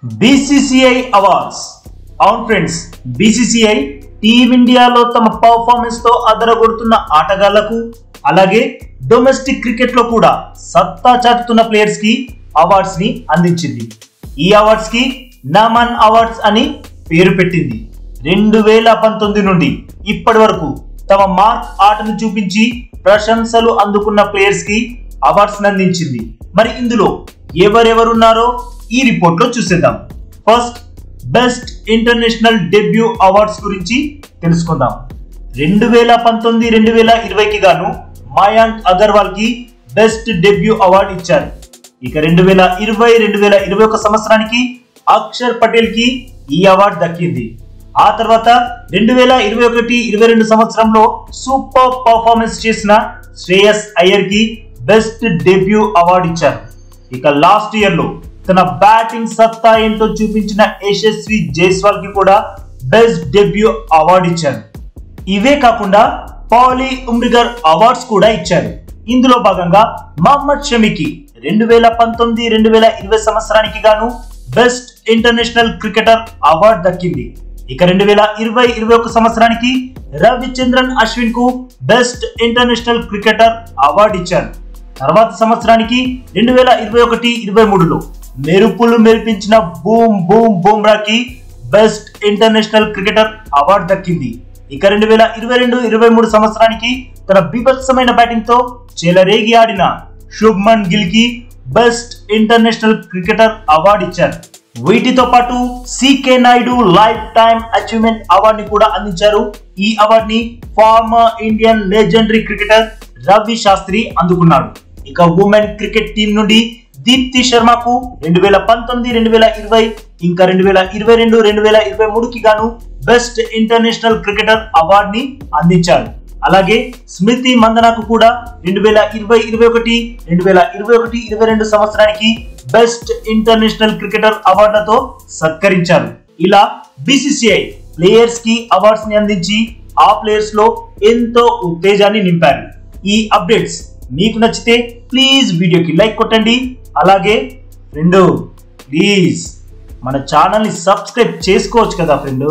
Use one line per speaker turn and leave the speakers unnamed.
BCCI awards. అవును friends, BCCI టీమిండియాలో తమ performance తో అదరగొడుతున్న ఆటగాళ్లకు అలాగే డొమెస్టిక్ క్రికెట్ లో కూడా సత్తా చాటుతున్న ప్లేయర్స్ కి అవార్డ్స్ ని అందించింది. ఈ అవార్డ్స్ కి నామన్ అవార్డ్స్ అని పేరు పెట్టింది. 2019 నుండి ఇప్పటి వరకు తమ మార్క్ ఆటను చూపించి ప్రశంసలు అందుకున్న ప్లేయర్స్ కి అవార్డ్స్ అందించింది. మరి ఇందులో ఎవరెవరున్నారో ఈ రిపోర్ట్ లో చూసేద్దాం. First, best international debut awards గురించి తెలుసుకుందాం. 2019-2020 కి గాను మయాంక్ అగర్వాల్ కి బెస్ట్ డెబ్యూ అవార్డు ఇచ్చారు. ఇక 2020-2021 సంవత్సరానికి అక్షర్ పటేల్ కి ఈ అవార్డు దక్కింది. ఆ తర్వాత 2021-22 సంవత్సరంలో సూపర్ పర్ఫార్మెన్స్ చేసిన శ్రేయస్ అయ్యర్ కి బెస్ట్ డెబ్యూ అవార్డు ఇచ్చారు. ఇక లాస్ట్ ఇయర్ లో తన బ్యాటింగ్ సత్తా ఏంటో చూపించిన యశస్వి జైస్వాల్ కి కూడా బెస్ట్ డెబ్యూ అవార్డు ఇచ్చారు. ఇవే కాకుండా పాలీ ఉమ్రిగర్ అవార్డ్స్ కూడా ఇచ్చారు. ఇందులో భాగంగా మహమ్మద్ షమికి 2019-2020 సంవత్సరానికి గాను బెస్ట్ ఇంటర్నేషనల్ క్రికెటర్ అవార్డు దక్కింది. ఇక 2020-21 సంవత్సరానికి రవిచంద్రన్ అశ్విన్ కు బెస్ట్ ఇంటర్నేషనల్ క్రికెటర్ అవార్డు ఇచ్చారు. తర్వాత సంవత్సరానికి 2021-23లో మెరుపులు మెరిపించిన బూమ్రాకి బెస్ట్ ఇంటర్నేషనల్ క్రికెటర్ అవార్డు దక్కింది. ఇక 2022-23 సంవత్సరానికి తన బీభత్సమైన బ్యాటింగ్ తో చెలరేగి ఆడిన శుభ్మన్ గిల్ కి బెస్ట్ ఇంటర్నేషనల్ క్రికెటర్ అవార్డు ఇచ్చారు. వీటితో పాటు CK Naidu lifetime achievement అవార్డుని కూడా అందించారు. ఈ అవార్డుని former Indian legendary cricketer Ravi Shastri అందుకున్నాడు. ఇక ఉమెన్ క్రికెట్ టీం నుండి దీప్తి శర్మకు 2019-2020 ఇంకా 2022-2023 కి గాను బెస్ట్ ఇంటర్నేషనల్ క్రికెటర్ అవార్డుని అందించారు. అలాగే స్మృతి మందనకు కూడా 2020-21, 2021-22 సంవత్సరానికి బెస్ట్ ఇంటర్నేషనల్ క్రికెటర్ అవార్డులతో సత్కరించారు. ఇలా బీసీసీఐ ప్లేయర్స్ కి అవార్డ్స్ ని అందించి ఆ ప్లేయర్స్ లో ఎంతో ఉత్తేజాన్ని నింపారు. ఈ అప్డేట్స్ మీకు నచ్చితే ప్లీజ్ వీడియోకి లైక్ కొట్టండి. అలాగే ఫ్రెండ్, ప్లీజ్ మన ఛానల్ ని సబ్స్క్రైబ్ చేసుకోవచ్చు కదా ఫ్రెండ్.